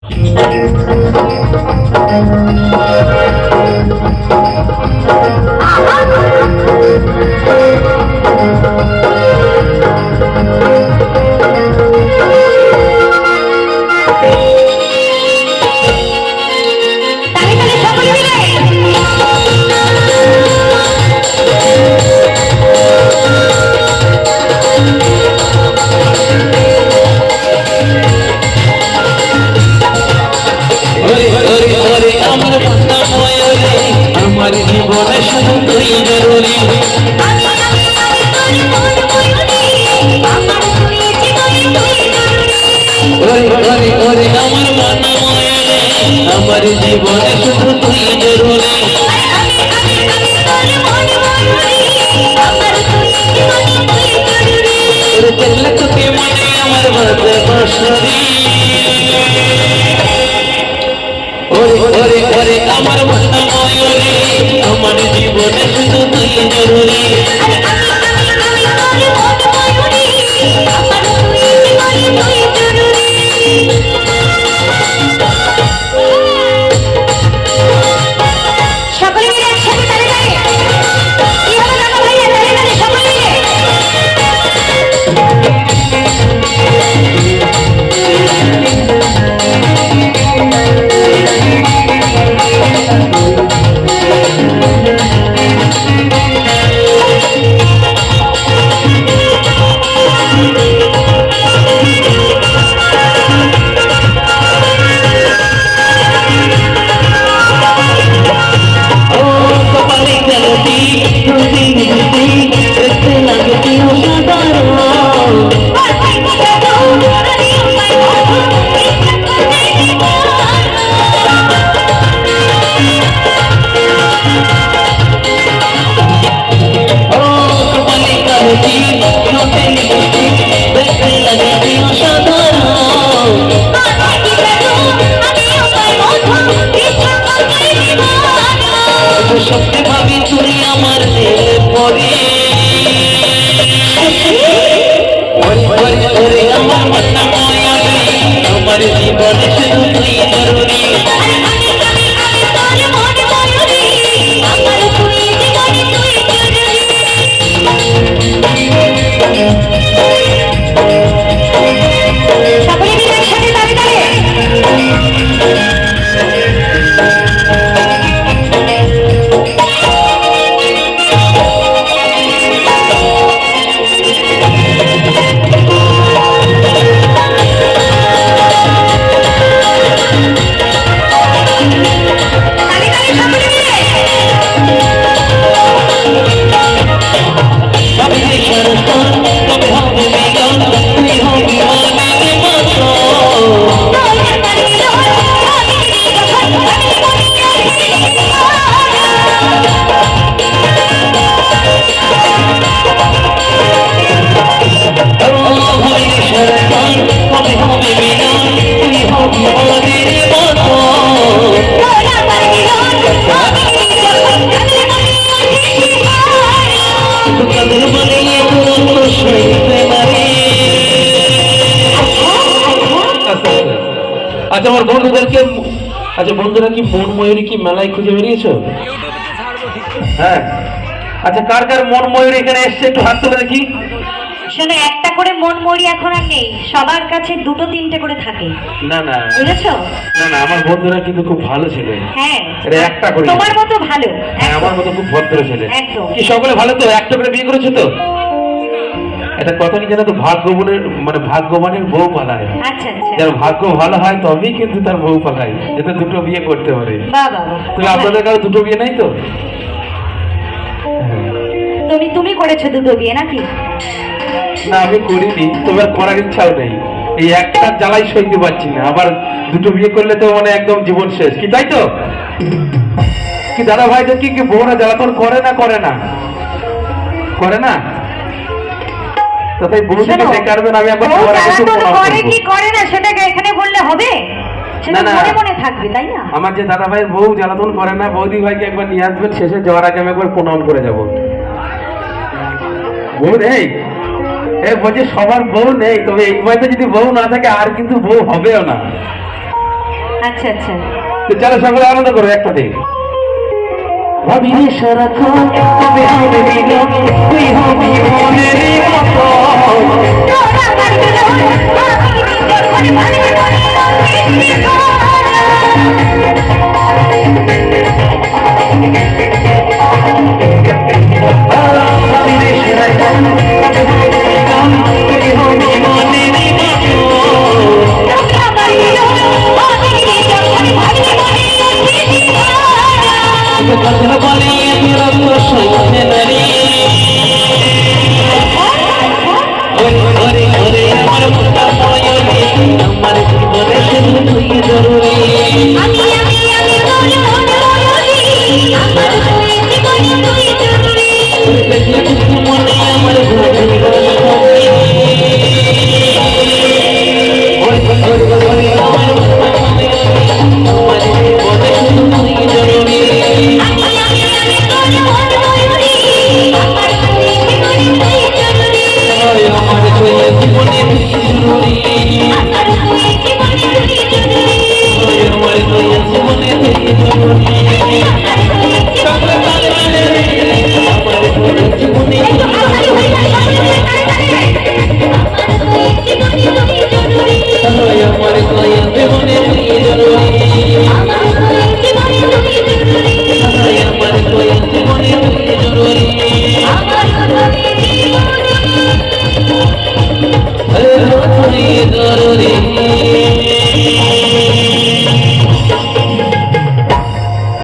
আমার জীবনে শুধু তুই জরুরি চললে তোকে মনে আমার বাজে বাঁশরি ওরে ওরে ওরে আমার মন ময়ূরী আমার জীবনে শুধু তুই জরুরি সত্যি ভাবি তুই আমার আমার মন ময়ূরী আমার জীবনে শুধু তুই জরুরি আচ্ছা আমার বন্ধুদেরকে আচ্ছা বন্ধুরা কি মন ময়ূরী কি মেলায় খুঁজে বেরিয়েছো? হ্যাঁ আচ্ছা কার কার মন ময়ূরী এখানে এসছে একটু হাত তুলে দেখি। শোনো একটা করে মন ময়ূরী এখন আর নেই, সবার কাছে দুটো তিনটে করে থাকে। না না বুঝেছো? না না আমার বন্ধুরা কিন্তু খুব ভালো ছেলে। হ্যাঁ এটা একটা করে তোমার মতো ভালো। হ্যাঁ আমার মতো খুব ভদ্র ছেলে। একদম কি সকলে ভালো তো? একটা করে বিয়ে করেছো তো? এটা কথা কি জানো তো ভাগ্যবানের মানে ভাগ্যবানের বউ পালায়। আচ্ছা আচ্ছা যার ভাগ্য ভালো হয় তবেই কিন্তু তার বউ পালায় যাতে দুটো বিয়ে করতে পারে। বাহ বাহ। তবে আপনাদের কারো দুটো বিয়ে নাই তো? তুমি করেছো দুটো বিয়ে নাকি? না আমি করিনি, তবে করার ইচ্ছাও নেই। এই একটা জ্বালাই সইতে পারছি না, আবার দুটো বিয়ে করলে তো মানে একদম জীবন শেষ। কি তাই তো? কি দাদা ভাই কি কি বউরা জ্বালাতন করে না করে না করে না? তো তাই বউদিকে দেখাবেন আমি একবার করে কি করে না সেটাকে এখানে বললে হবে? সেটা মনে মনে থাকবে তাই না? আমার যে দাদা ভাইয়ের বউ জ্বালাতন করে না, বৌদি ভাইকে একবার নিয়ে আসবেন, শেষে যাওয়ার আগে আমি একবার প্রণাম করে যাবো। বউ নেই বলছে সবার বউ নেই, তবে এই বয়সে যদি বউ না থাকে আর কিন্তু বউ হবেও না। আচ্ছা আচ্ছা তো চলো সকলে আনন্দ করো একটা দিন ভাবি রে সারাক্ষণ তবে হবে মিলন তুই হবি মনের মতো ভাবি রে সারাক্ষণ তবে হবে মিলন তুই হবি মনের মতো কথা বলে তোর সঙ্গে নারী ওরে ওরে আমার মুখটা ময়ূরী আমার জীবনে শুধু তুই